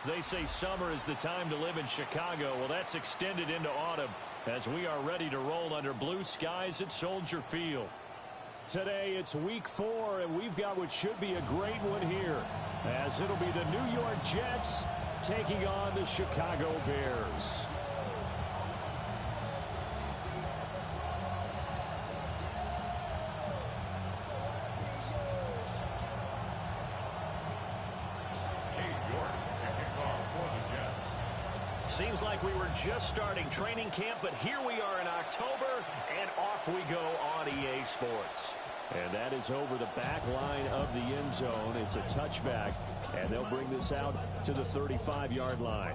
They say summer is the time to live in Chicago. Well, that's extended into autumn as we are ready to roll under blue skies at Soldier Field. Today, it's week 4, and we've got what should be a great one here, as it'll be the New York Jets taking on the Chicago Bears. Seems like we were just starting training camp, but here we are in October, and off we go on EA Sports. And that is over the back line of the end zone. It's a touchback, and they'll bring this out to the 35-yard line.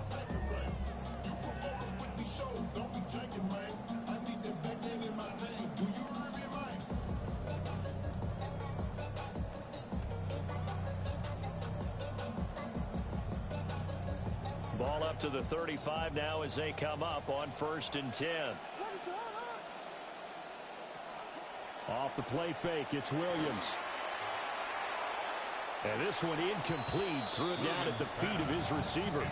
Ball up to the 35 now as they come up on 1st and 10. Off the play fake, it's Williams. And this one incomplete, threw it down at the feet of his receiver.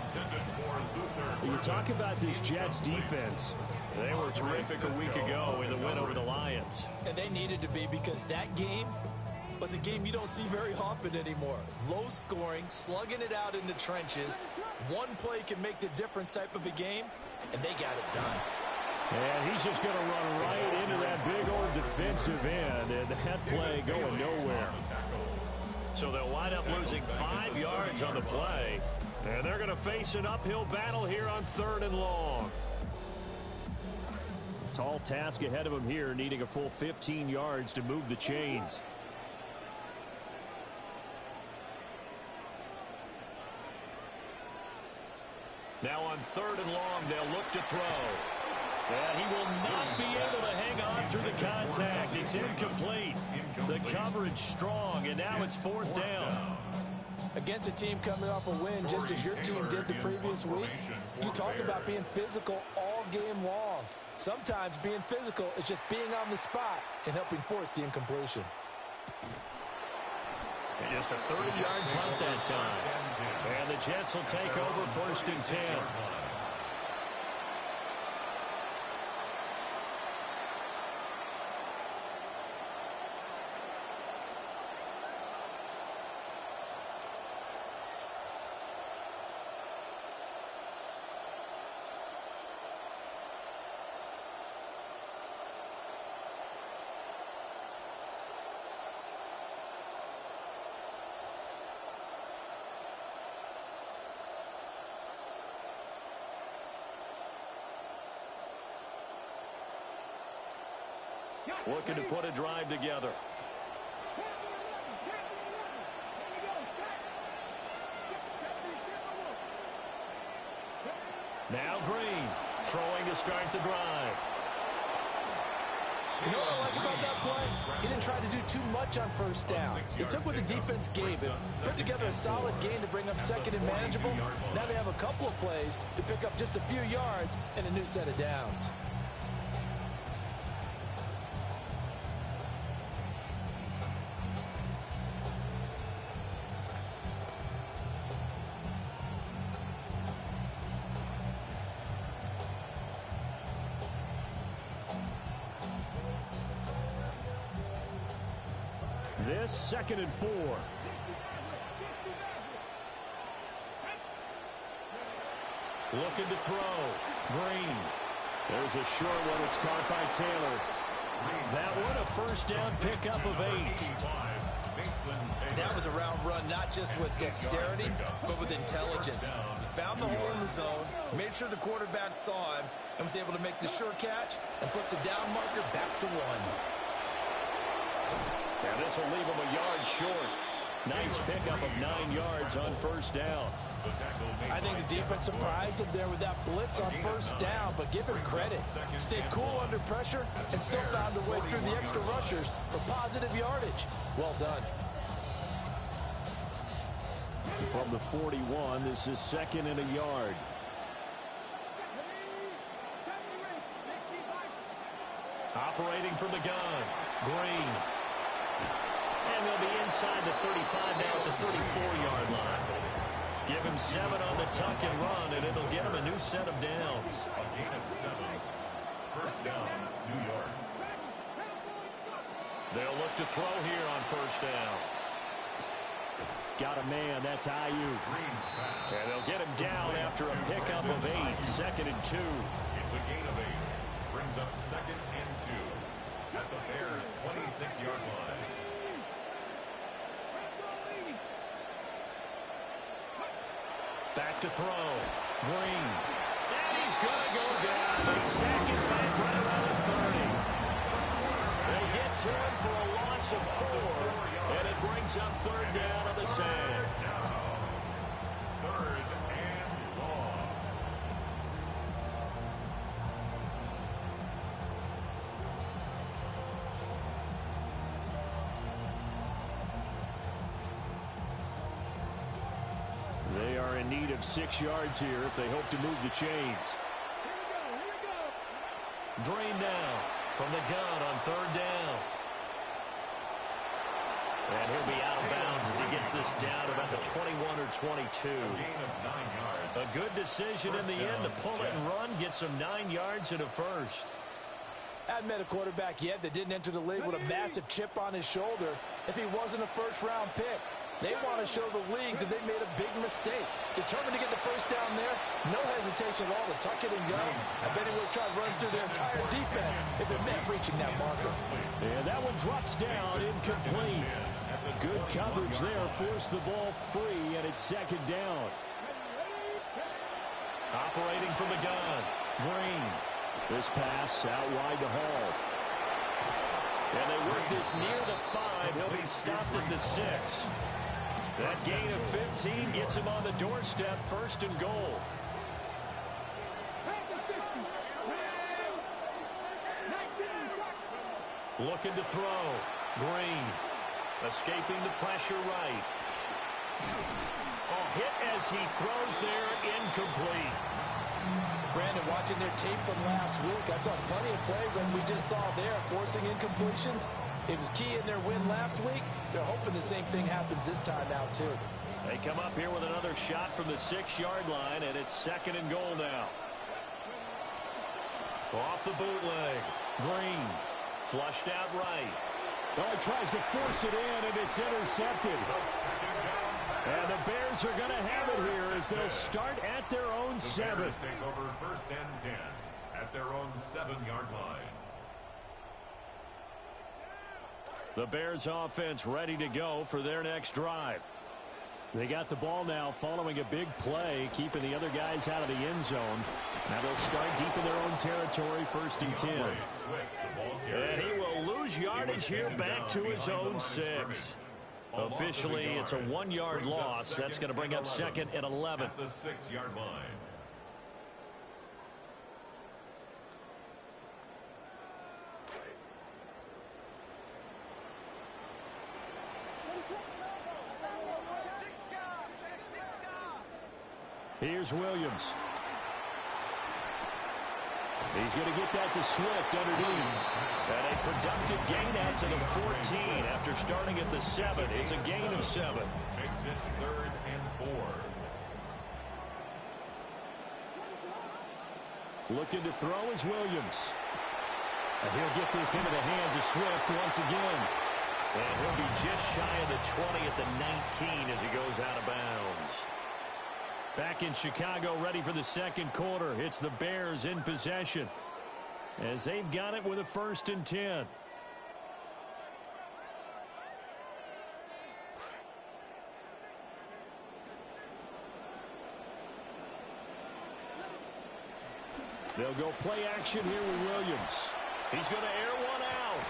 You talk about this Jets defense. They were terrific a week ago in the win over the Lions. And they needed to be, because that game was a game you don't see very often anymore. Low scoring, slugging it out in the trenches. One play can make the difference type of a game, and they got it done. And he's just going to run right into that big old defensive end, and that play going nowhere. So they'll wind up losing 5 yards on the play, and they're going to face an uphill battle here on 3rd and long. Tall task ahead of them here, needing a full 15 yards to move the chains. Now on 3rd and long, they'll look to throw. And he will not be able to hang on through the contact. It's incomplete. The coverage strong, and now it's 4th down. Against a team coming off a win, just as your team did the previous week, you talk about being physical all game long. Sometimes being physical is just being on the spot and helping force the incompletion. And just a 30-yard punt that time. And the Jets will take over 1st and 10. Looking to put a drive together. Now Green throwing to start the drive. You know what I like about that play? He didn't try to do too much on 1st down. He took what the defense gave him, put together a solid game to bring up 2nd and manageable. Now they have a couple of plays to pick up just a few yards and a new set of downs. This 2nd and 4. Looking to throw. Green. There's a short one. It's caught by Taylor. That one a 1st down pickup of 8. That was a round run, not just with dexterity, but with intelligence. Found the hole in the zone, made sure the quarterback saw him, and was able to make the sure catch and flip the down marker back to 1. And this will leave him a yard short. Nice pickup of 9 yards on 1st down. I think the defense surprised him there with that blitz on 1st down, but give him credit. Stayed cool under pressure and still found a way through the extra rushers for positive yardage. Well done. From the 41, this is 2nd and a yard. Operating from the gun. Green. And they'll be inside the 35 now at the 34-yard line. Give him 7 on the tuck and run, and it'll get him a new set of downs. A gain of 7. First down, New York. They'll look to throw here on first down. Got a man, that's Ayuk. And they'll get him down after a pickup of 8, 2nd and 2. It's a gain of 8. Brings up 2nd and 2. At the Bears' 26-yard line. Back to throw. Green. And he's going to go down. They sack it back right around the 30. They get to him for a loss of 4. And it brings up 3rd down on the sand. Third and long. They are in need of 6 yards here if they hope to move the chains. Drain now from the gun on 3rd down. And he'll be out of bounds as he gets this down about the 21 or 22. Gain of 9 yards. A good decision in the end to pull it and run, get some 9 yards and a first. I haven't met a quarterback yet that didn't enter the league with a massive chip on his shoulder if he wasn't a first-round pick. They want to show the league that they made a big mistake. Determined to get the first down there, no hesitation at all to tuck it and go. I bet he would have tried to run through their entire defense if it meant reaching that marker. And that one drops down, incomplete. Good coverage there, forced the ball free, and it's 2nd down. Operating from the gun, Green. This pass out wide to Hall. And they work this near the 5. He'll be stopped at the 6. That gain of 15 gets him on the doorstep, 1st and goal. Looking to throw. Green. Escaping the pressure right. Oh, hit as he throws there, incomplete. Brandon, watching their tape from last week, I saw plenty of plays like we just saw there, forcing incompletions. It was key in their win last week. They're hoping the same thing happens this time out, too. They come up here with another shot from the 6-yard line, and it's 2nd and goal now. Off the bootleg. Green. Flushed out right. Oh, he tries to force it in, and it's intercepted. And the Bears are going to have it here as they'll start at their own 7. Bears take over 1st and 10 at their own 7-yard line. The Bears offense ready to go for their next drive. They got the ball now following a big play, keeping the other guys out of the end zone. Now they'll start deep in their own territory, 1st and 10. And he will lose yardage here back to his own 6. Officially, it's a 1-yard loss. That's going to bring up 2nd and 11. At the 6-yard line. Here's Williams. He's going to get that to Swift underneath. And a productive gain out to the 14 after starting at the 7. It's a gain of 7. Makes it 3rd and 4. Looking to throw is Williams. And he'll get this into the hands of Swift once again. And he'll be just shy of the 20 at the 19 as he goes out of bounds. Back in Chicago, ready for the 2nd quarter. It's the Bears in possession as they've got it with a 1st and 10. They'll go play action here with Williams. He's going to air one out.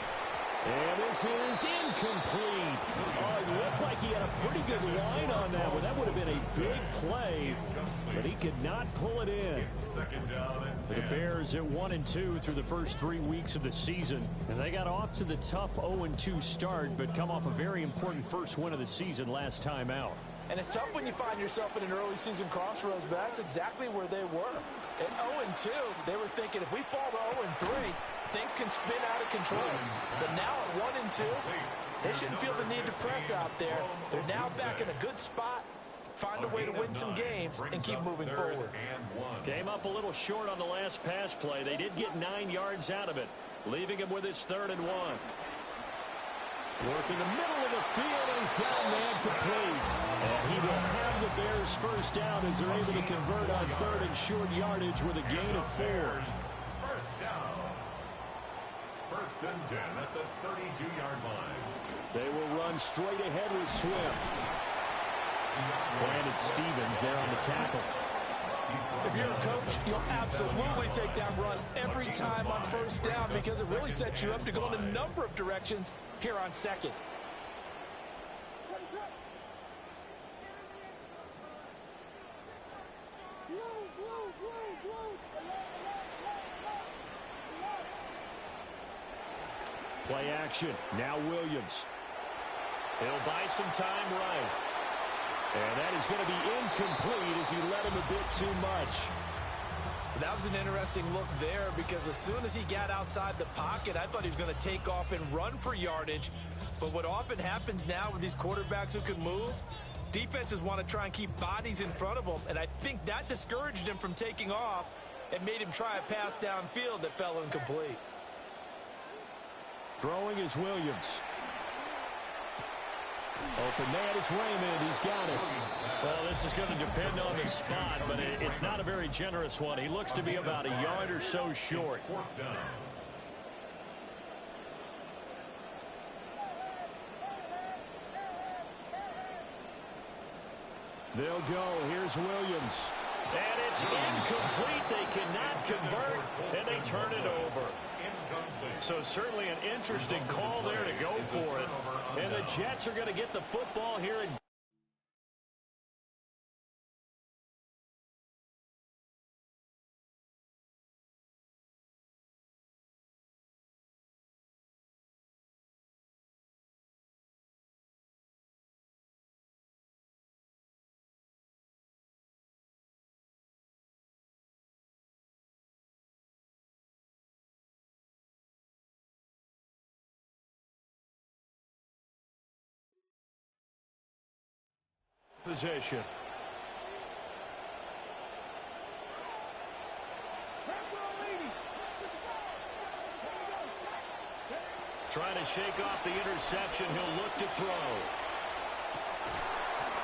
And this is incomplete. Oh, it looked like he had a pretty good line on that one. That would have been a big play, but he could not pull it in. 2nd down and 10. The Bears at 1-2 through the first 3 weeks of the season. And they got off to the tough 0-2 start, but come off a very important first win of the season last time out. And it's tough when you find yourself in an early season crossroads, but that's exactly where they were. At 0-2, they were thinking if we fall to 0-3, things can spin out of control. But now at 1-2, they shouldn't feel the need to press out there. They're now back in a good spot. find a way to win some games and keep moving forward. Came up a little short on the last pass play. They did get 9 yards out of it, leaving him with his 3rd and 1. Working the middle of the field, and he's got a man complete. And he will have the Bears first down as they're able to convert on 3rd and short yardage with a gain of 4. First down. 1st and 10 at the 32-yard line. They will run straight ahead with Swift. Brandon Stevens there on the tackle. If you're a coach, you'll absolutely take that run every time on 1st down because it really sets you up to go in a number of directions here on 2nd. Play action. Now Williams. He'll buy some time right. And that is going to be incomplete as he led him a bit too much. That was an interesting look there because as soon as he got outside the pocket, I thought he was going to take off and run for yardage. But what often happens now with these quarterbacks who can move, defenses want to try and keep bodies in front of them. And I think that discouraged him from taking off and made him try a pass downfield that fell incomplete. Throwing is Williams. Open man is Raymond. He's got it. Well, this is going to depend on the spot, but it's not a very generous one. He looks to be about a yard or so short. They'll go. Here's Williams. And it's incomplete. They cannot convert, and they turn it over. So certainly an interesting call there to go for it. And the Jets are going to get the football here in possession. Trying to shake off the interception. He'll look to throw.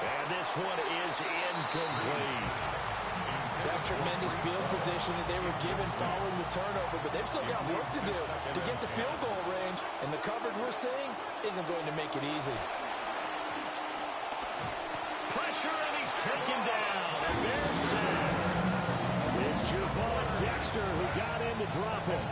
And this one is incomplete. That's tremendous field position that they were given following the turnover, but they've still got work to do to get the field goal range, and the coverage we're seeing isn't going to make it easy. Pressure, and he's taken down. And there's sack. It's Javon Dexter who got in to drop him.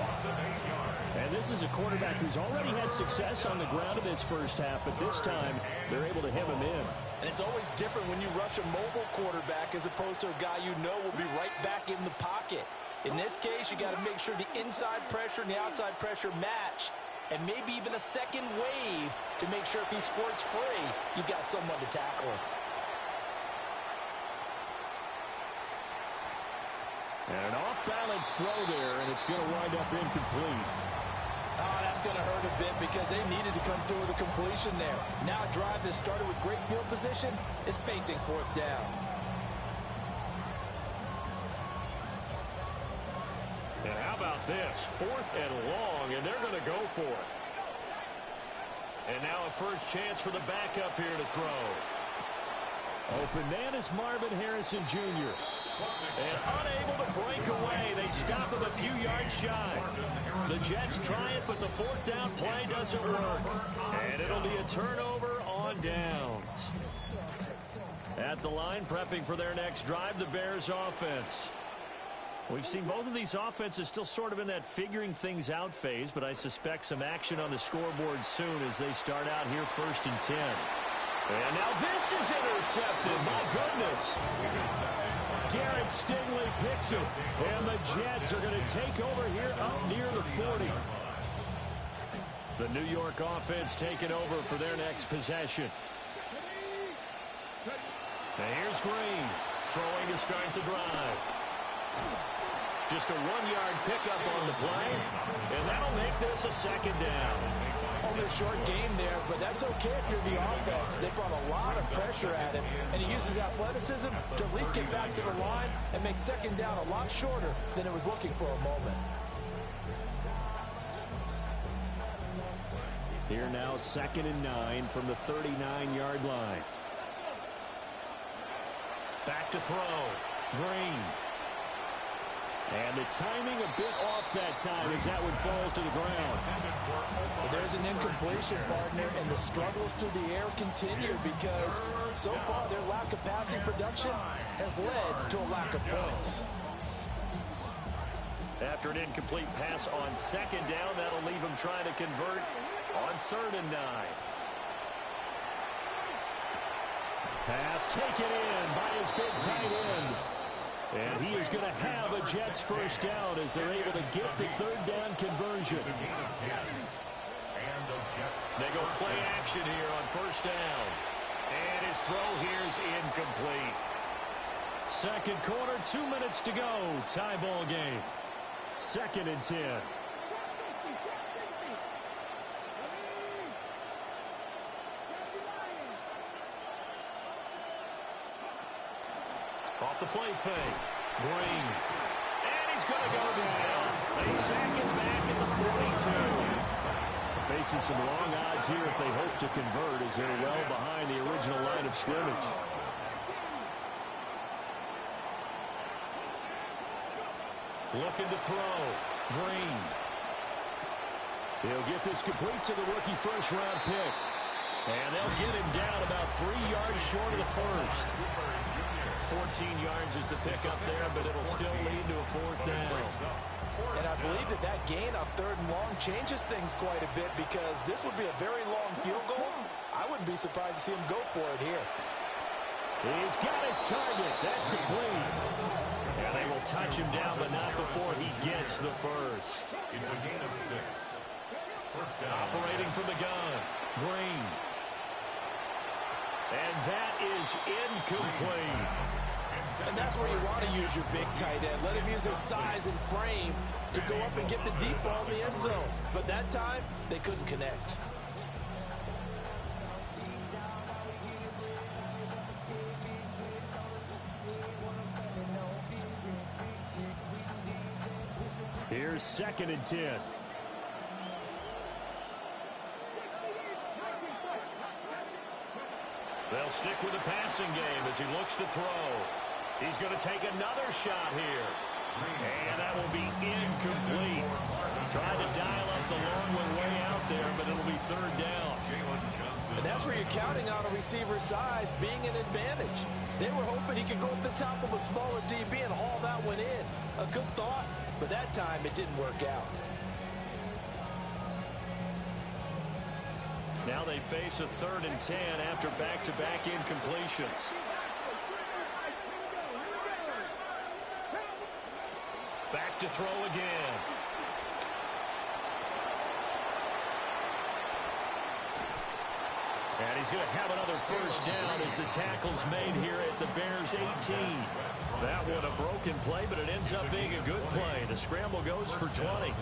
And this is a quarterback who's already had success on the ground in this first half, but this time they're able to hem him in. And it's always different when you rush a mobile quarterback as opposed to a guy you know will be right back in the pocket. In this case, you got to make sure the inside pressure and the outside pressure match, and maybe even a second wave to make sure if he squirts free, you've got someone to tackle him. And an off-balance throw there, and it's going to wind up incomplete. Oh, that's going to hurt a bit because they needed to come through with a completion there. Now a drive that started with great field position is facing 4th down. And how about this? 4th and long, and they're going to go for it. And now a first chance for the backup here to throw. Open man is Marvin Harrison Jr. And unable to break away. They stop him a few yards shy. The Jets try it, but the 4th down play doesn't work. And it'll be a turnover on downs. At the line, prepping for their next drive, the Bears offense. We've seen both of these offenses still sort of in that figuring things out phase, but I suspect some action on the scoreboard soon as they start out here 1st and 10. And now this is intercepted. My goodness. Derek Stingley picks it, and the Jets are going to take over here up near the 40. The New York offense taking over for their next possession. Now here's Green, throwing to start the drive. Just a 1-yard pickup on the play, and that'll make this a second down. Only a short game there, but that's okay if you're the offense. They brought a lot of pressure at him, and he uses athleticism to at least get back to the line and make second down a lot shorter than it was looking for a moment. Here now, 2nd and 9 from the 39-yard line. Back to throw. Green. And the timing a bit off that time as that one falls to the ground. Well, there's an incompletion, partner, and the struggles through the air continue because so far their lack of passing production has led to a lack of points. After an incomplete pass on 2nd down, that'll leave him trying to convert on 3rd and 9. Pass taken in by his big tight end. And he is going to have a Jets first down as they're able to get the 3rd down conversion. They go play action here on 1st down. And his throw here is incomplete. 2nd quarter, 2 minutes to go. Tie ball game. 2nd and 10. Off the play fake. Green. And he's going to go down. They sack him back at the 42. Facing some long odds here if they hope to convert as they're well behind the original line of scrimmage. Looking to throw. Green. He'll get this complete to the rookie first-round pick. And they'll get him down about 3 yards short of the first. 14 yards is the pick up there, but it'll still lead to a 4th down. And I believe that gain on 3rd and long changes things quite a bit because this would be a very long field goal. I wouldn't be surprised to see him go for it here. He's got his target. That's complete. And they will touch him down, but not before he gets the first. It's a gain of 6. First down. Operating from the gun. Green. And that is incomplete. And that's where you want to use your big tight end. Let him use his size and frame to go up and get the deep ball in the end zone. But that time, they couldn't connect. Here's 2nd and 10. They'll stick with the passing game as he looks to throw. He's going to take another shot here. And that will be incomplete. Trying to dial up the long one way out there, but it'll be 3rd down. And that's where you're counting on a receiver's size being an advantage. They were hoping he could go up the top of a smaller DB and haul that one in. A good thought, but that time it didn't work out. Now they face a 3rd and 10 after back-to-back incompletions. Back to throw again. And he's going to have another first down as the tackle's made here at the Bears 18. That one a broken play, but it ends up being a good play. The scramble goes for 20.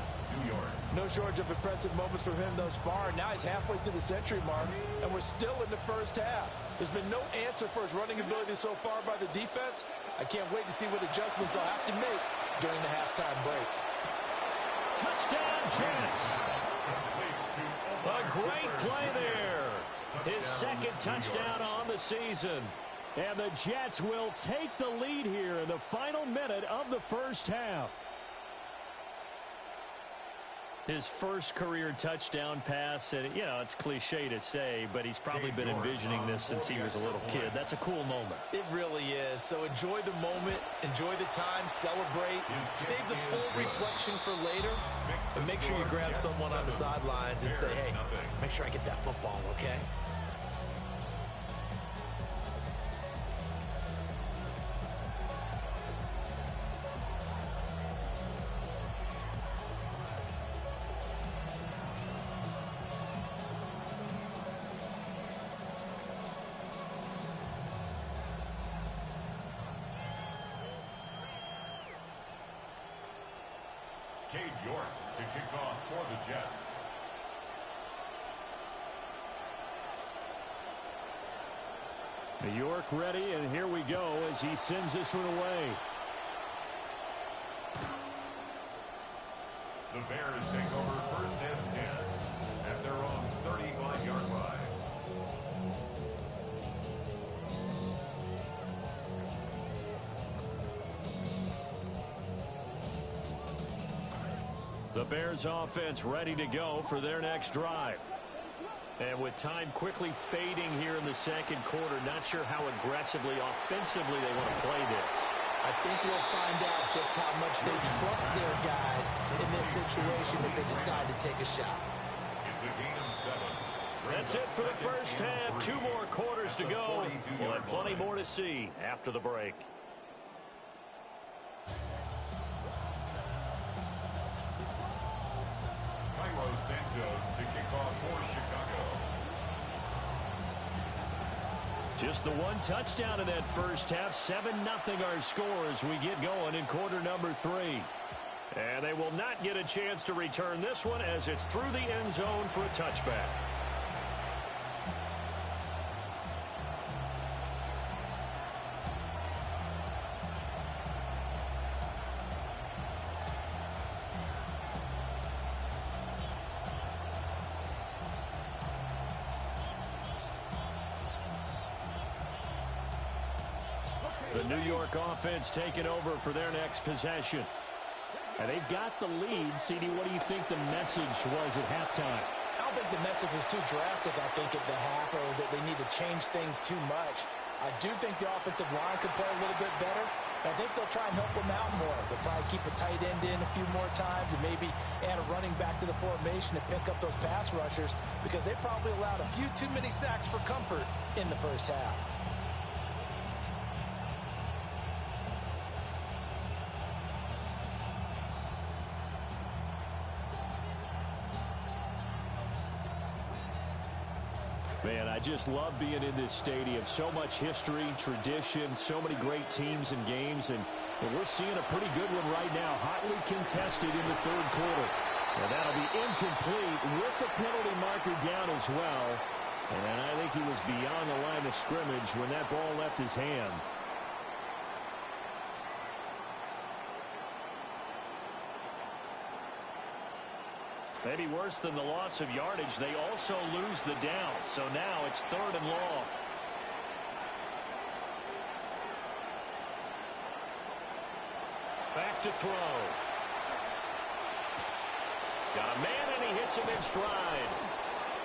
No shortage of impressive moments from him thus far. Now he's halfway to the century mark, and we're still in the first half. There's been no answer for his running ability so far by the defense. I can't wait to see what adjustments they'll have to make during the halftime break. Touchdown, Jets. A great play there. His 2nd touchdown on the season. And the Jets will take the lead here in the final minute of the first half. His first career touchdown pass, and, you know, it's cliche to say, but he's probably been envisioning this since he was a little kid. That's a cool moment. It really is. So enjoy the moment, enjoy the time, celebrate, save the full reflection for later, and make sure you grab someone on the sidelines and say, hey, make sure I get that football, okay? Cade York to kick off for the Jets. York ready, and here we go as he sends this one away. The Bears take over first and 10 at their own 35-yard line. The Bears offense ready to go for their next drive. And with time quickly fading here in the second quarter, not sure how aggressively, offensively they want to play this. I think we'll find out just how much they trust their guys in this situation if they decide to take a shot. It's a gain of 7. That's it for the first half. 2 more quarters to go. We'll have plenty more to see after the break. Cairo Santos to kick off for Chicago. Just the one touchdown in that first half. 7-0 our score as we get going in quarter number 3. And they will not get a chance to return this one as it's through the end zone for a touchback. The New York offense taking over for their next possession. And they've got the lead. CD, what do you think the message was at halftime? I don't think the message was too drastic, I think, at the half, or that they need to change things too much. I do think the offensive line could play a little bit better. I think they'll try and help them out more. They'll probably keep a tight end in a few more times and maybe add a running back to the formation to pick up those pass rushers because they probably allowed a few too many sacks for comfort in the first half. Man, I just love being in this stadium. So much history, tradition, so many great teams and games, and we're seeing a pretty good one right now, hotly contested in the third quarter. And that'll be incomplete with a penalty marker down as well. And I think he was beyond the line of scrimmage when that ball left his hand. Maybe worse than the loss of yardage, they also lose the down. So now it's 3rd and long. Back to throw. Got a man, and he hits him in stride.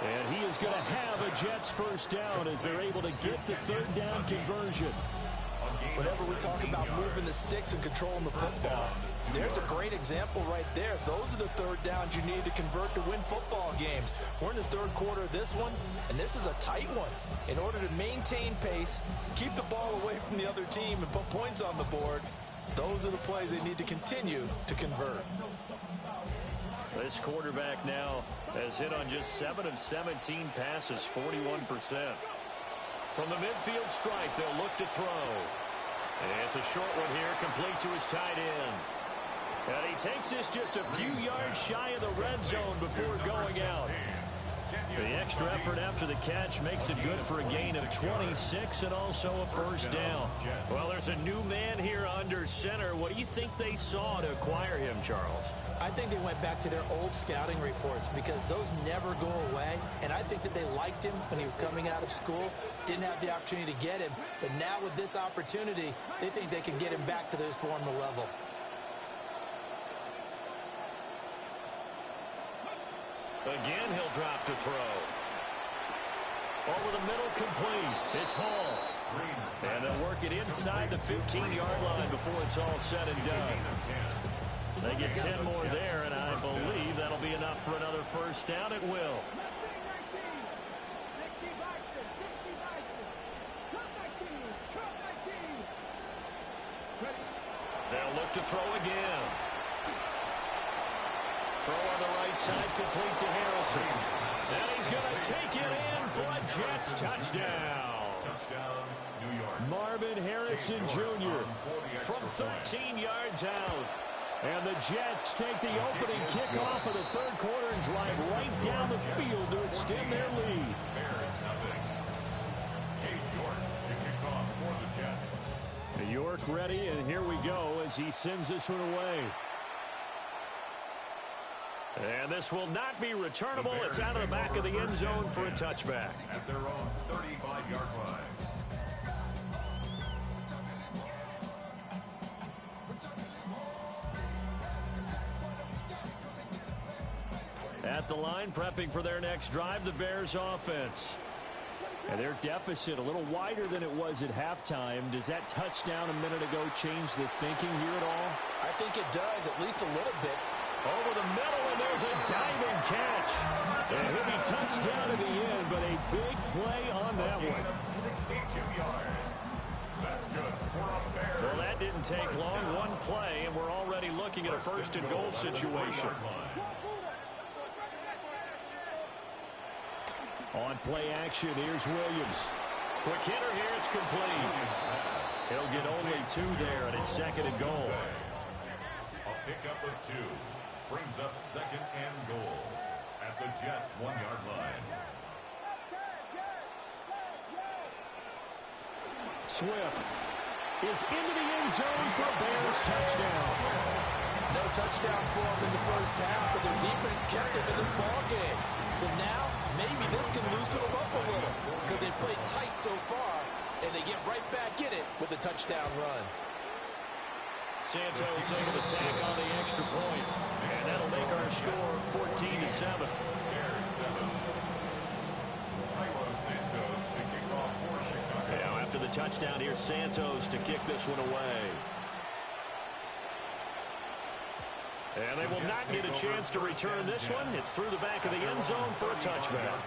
And he is going to have a Jets first down as they're able to get the 3rd down conversion. Whenever we talk about moving the sticks and controlling the football, there's a great example right there. Those are the 3rd downs you need to convert to win football games. We're in the 3rd quarter of this one, and this is a tight one. In order to maintain pace, keep the ball away from the other team, and put points on the board, those are the plays they need to continue to convert. This quarterback now has hit on just 7 of 17 passes, 41%. From the midfield stripe, they'll look to throw. And it's a short one here, complete to his tight end. And he takes this just a few yards shy of the red zone before going out. The extra effort after the catch makes it good for a gain of 26 and also a first down. Well, there's a new man here under center. What do you think they saw to acquire him, Charles? I think they went back to their old scouting reports because those never go away. And I think that they liked him when he was coming out of school, didn't have the opportunity to get him. But now with this opportunity, they think they can get him back to his former level. Again, he'll drop to throw. Over the middle, complete. It's Hall. And they'll work it inside the 15-yard line before it's all said and done. They get 10 more there, and I believe that'll be enough for another first down. It will. They'll look to throw again. Throw on the right side, complete to Harrison. And he's going to take it in for a Jets touchdown. Touchdown, New York. Marvin Harrison Jr. from 13 yards out. And the Jets take the opening kickoff of the third quarter and drive right down the field to extend their lead. Bears nothing. Cade York to kick off for the Jets. York ready, and here we go as he sends this one away. And this will not be returnable. It's out of the back of the end zone for a touchback. At their own 35-yard line. At the line, prepping for their next drive, the Bears offense. And their deficit a little wider than it was at halftime. Does that touchdown a minute ago change the thinking here at all? I think it does, at least a little bit. Over the middle, and there's a diving catch. And he'll be touchdown at the end, but a big play on that one. 62 yards. That's good. We're on the Bears. Well, that didn't take long. One play, and we're already looking at a first and goal situation. On play action, here's Williams. Quick hitter here, it's complete. He'll get only 2 there, and it's second and goal. A pickup of 2. Brings up second and goal at the Jets' 1-yard line. Swift is into the end zone for a Bears touchdown. No touchdown for them in the first half, but their defense kept them in this ballgame. So now, maybe this can loosen them up a little because they've played tight so far, and they get right back in it with a touchdown run. Santos able to tack on the extra point, and that'll make our score 14-7. Bears 7. Cairo Santos to kick off for Chicago. Now after the touchdown, here's Santos to kick this one away. And they will not get a chance to return this one. It's through the back of the end zone for a touchback.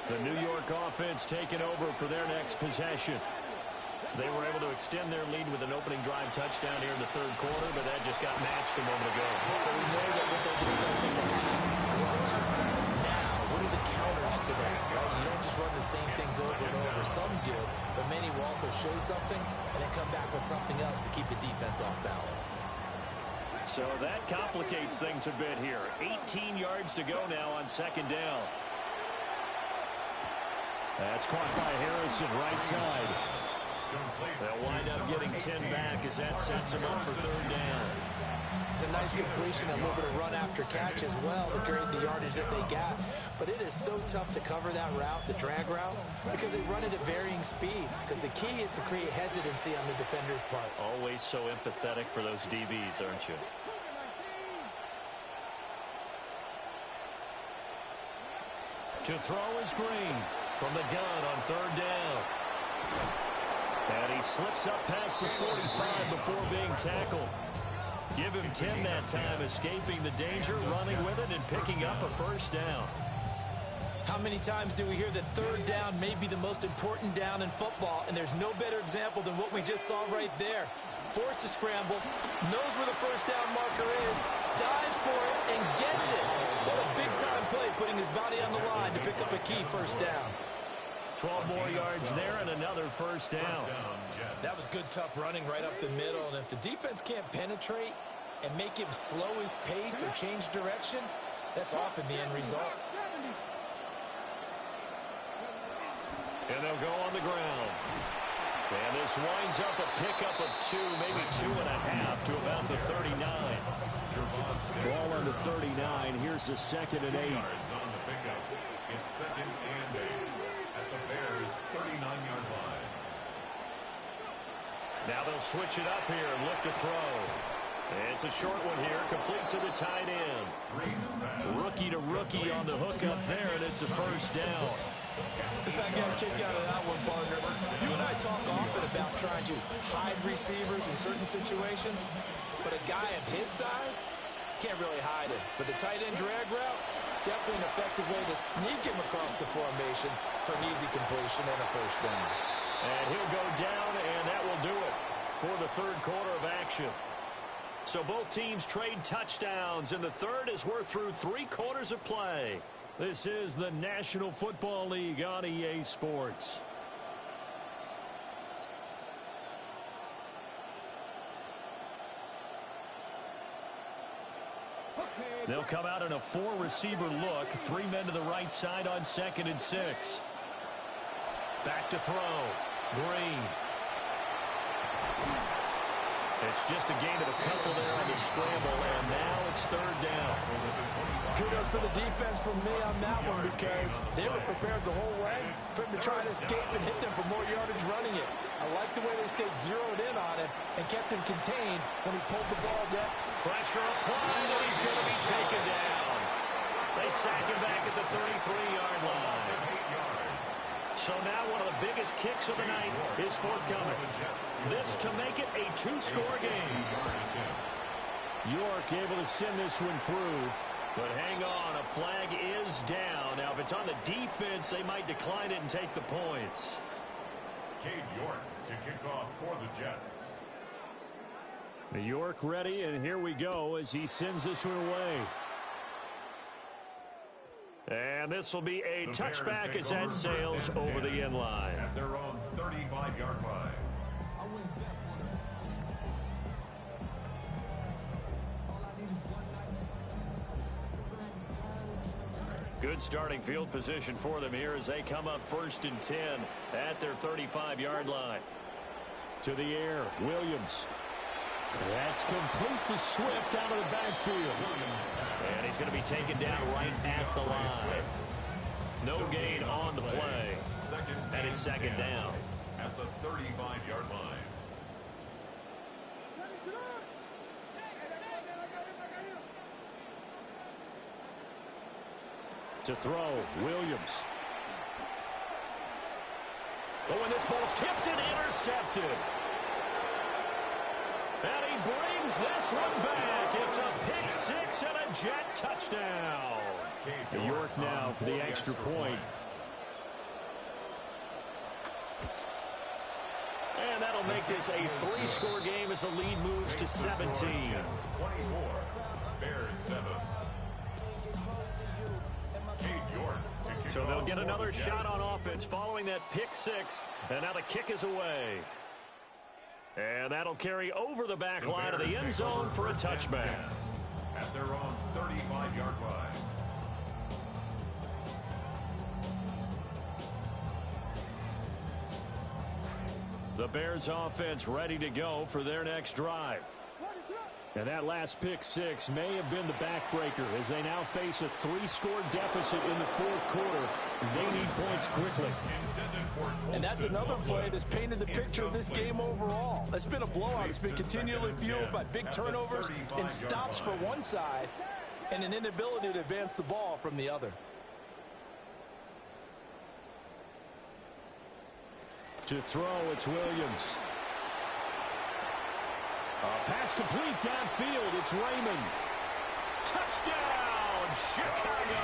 The New York offense taking over for their next possession. They were able to extend their lead with an opening drive touchdown here in the third quarter, but that just got matched a moment ago. So we know that what they discussed in the half worked. Now, what are the counters to that, right? You don't just run the same things over and over. Some do, but many will also show something and then come back with something else to keep the defense off balance. So that complicates things a bit here. 18 yards to go now on second down. That's caught by Harrison, right side. They'll wind up getting 10 back as that sets them up for third down. It's a nice completion, a little bit of run after catch as well to create the yardage that they got. But it is so tough to cover that route, the drag route, because they run it at varying speeds. Because the key is to create hesitancy on the defender's part. Always so empathetic for those DBs, aren't you? To throw is Green from the gun on third down. And he slips up past the 45 before being tackled. Give him 10 that time, escaping the danger, running with it, and picking up a first down. How many times do we hear that third down may be the most important down in football, and there's no better example than what we just saw right there. Forced to scramble, knows where the first down marker is, dives for it, and gets it. What a big-time play, putting his body on the line to pick up a key first down. 12 more yards there and another first down. That was good, tough running right up the middle, and if the defense can't penetrate and make him slow his pace or change direction, that's often the end result. And they'll go on the ground. And this winds up a pickup of 2, maybe 2.5 to about the 39. Ball on the 39. Here's the second and 8. On the pickup. It's second and 8 at the Bears' 39-yard line. Now they'll switch it up here and look to throw. It's a short one here, complete to the tight end. Rookie to rookie on the hook up there, and it's a first down. I got a kick out of that one, partner. You and I talk often about trying to hide receivers in certain situations, but a guy of his size can't really hide him. But the tight end drag route, definitely an effective way to sneak him across the formation for an easy completion and a first down. And he'll go down, and that will do it for the third quarter of action. So both teams trade touchdowns, and the third as we're through 3 quarters of play. This is the National Football League on EA Sports. They'll come out in a 4-receiver look. 3 men to the right side on 2nd and 6. Back to throw. Green. It's just a gain of a couple there on the scramble, and now it's 3rd down. Kudos for the defense from me on that one, because they were prepared the whole way for him to try and escape and hit them for more yardage running it. I like the way they stayed zeroed in on him and kept him contained when he pulled the ball down. Pressure applied, and he's going to be taken down. They sack him back at the 33-yard line. So now one of the biggest kicks of the night is forthcoming. This to make it a 2-score game. York able to send this one through. But hang on, a flag is down. Now, if it's on the defense, they might decline it and take the points. Cade York to kick off for the Jets. York ready, and here we go as he sends this one away. And this will be a touchback as that sails over the end line. At their own 35-yard line. Good starting field position for them here as they come up 1st and 10 at their 35-yard line. To the air, Williams. That's complete to Swift out of the backfield. And he's going to be taken down right at the line. No gain on the play. And it's 2nd down. At the 35-yard line. To throw, Williams. Oh, and this ball's tipped and intercepted. And he brings this one back. It's a pick 6 and a Jet touchdown. York now for the extra point. And that'll make this a 3-score game as the lead moves to 17. 24, Bears 7. So they'll get another shot on offense following that pick 6. And now the kick is away. And that'll carry over the back line of the end zone for a touchback. At their own 35-yard line. The Bears offense ready to go for their next drive. And that last pick 6 may have been the backbreaker as they now face a 3-score deficit in the 4th quarter. They need points quickly. And that's another play that's painted the picture of this game overall. It's been a blowout. It's been continually fueled by big turnovers and stops for one side and an inability to advance the ball from the other. To throw, it's Williams. Pass complete downfield. It's Raymond. Touchdown, Chicago.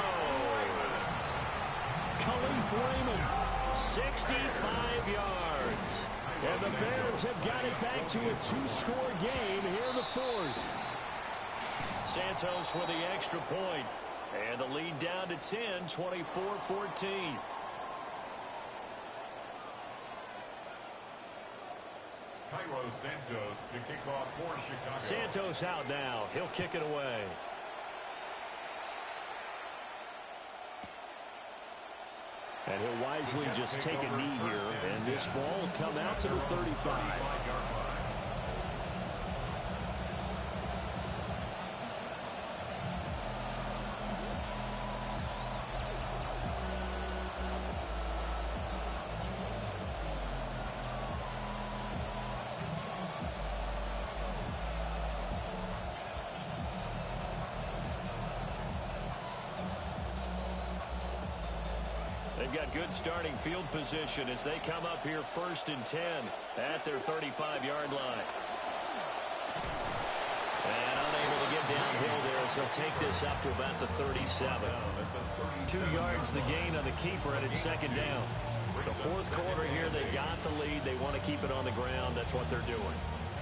Khalif Raymond, 65 yards. And the Bears have got it back to a 2-score game here in the 4th. Santos with the extra point. And the lead down to 10, 24-14. Cairo Santos to kick off for Chicago. Santos out now. He'll kick it away. And he'll wisely just take a knee here. And this ball will come out to the 35. They've got good starting field position as they come up here 1st and 10 at their 35-yard line. And unable to get downhill there, so they'll take this up to about the 37. 2 yards the gain on the keeper, and it's 2nd down. The 4th quarter here, they got the lead. They want to keep it on the ground. That's what they're doing.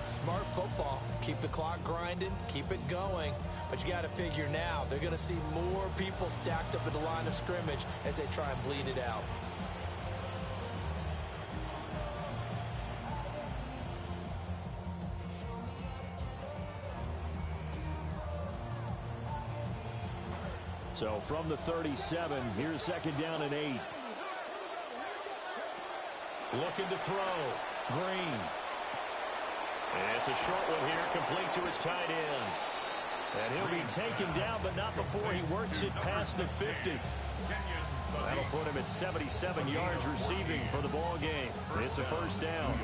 Smart football. Keep the clock grinding, keep it going. But you got to figure now, they're going to see more people stacked up at the line of scrimmage as they try and bleed it out. So from the 37, here's second down and 8. Looking to throw. Green. And it's a short one here, complete to his tight end. And he'll be taken down, but not before he works it past the 50. That'll put him at 77 yards receiving for the ball game. It's a first down.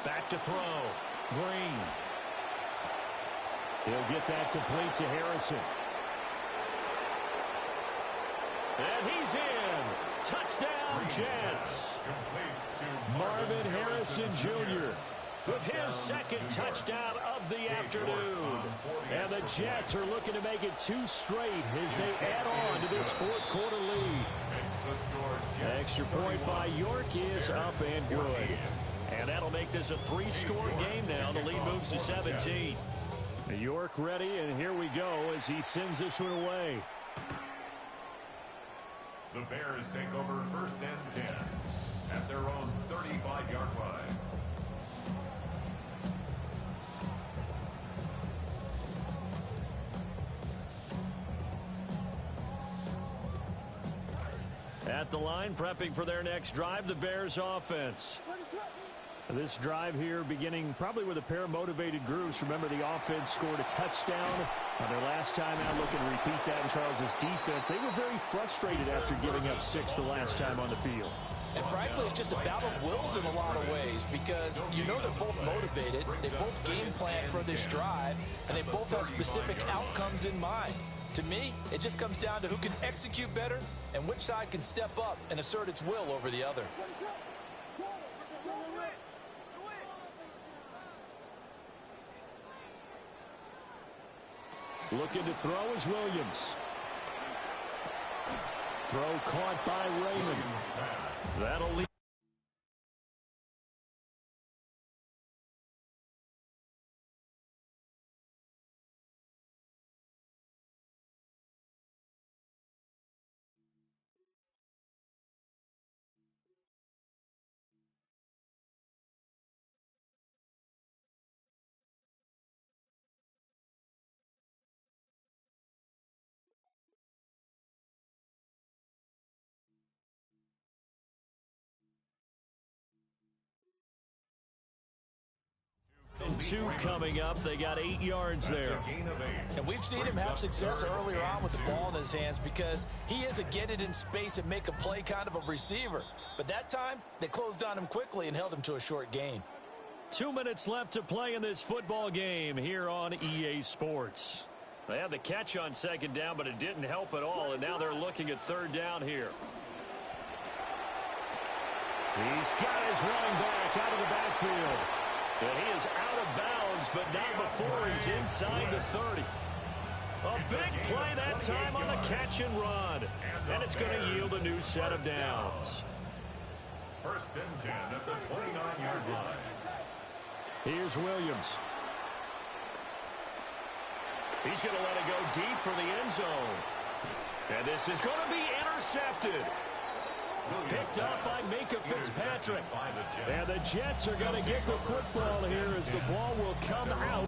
Back to throw. Green. He'll get that complete to Harrison. And he's in. Touchdown, Jets. Marvin Harrison Jr. with his second touchdown of the afternoon. And the Jets are looking to make it 2 straight as they add on to this fourth quarter lead. Extra point by York is up and good. And that'll make this a 3-score game now. The lead moves to 17. York ready, and here we go as he sends this one away. The Bears take over first and 10 at their own 35-yard line. At the line, prepping for their next drive, the Bears offense. This drive here beginning probably with a pair of motivated grooves. Remember, the offense scored a touchdown on their last time out. Looking to repeat that in Charles' defense. They were very frustrated after giving up 6 the last time on the field. And frankly, it's just a battle of wills in a lot of ways because you know they're both motivated. They both game plan for this drive, and they both have specific outcomes in mind. To me, it just comes down to who can execute better and which side can step up and assert its will over the other. Looking to throw is Williams. Throw caught by Raymond. That'll lead. And 2 coming up. They got 8 yards there. And we've seen him have success earlier on with the ball in his hands because he is a get it in space and make a play kind of a receiver. But that time, they closed on him quickly and held him to a short gain. 2 minutes left to play in this football game here on EA Sports. They had the catch on second down, but it didn't help at all, and now they're looking at third down here. He's got his running back out of the backfield. And he is out of bounds, but not before he's inside the 30. A big play that time on the catch and run. And it's going to yield a new set of downs. First and 10 at the 29-yard line. Here's Williams. He's going to let it go deep for the end zone. And this is going to be intercepted. Picked up by Minkah Fitzpatrick. And the Jets are going to get the football here as the ball will come out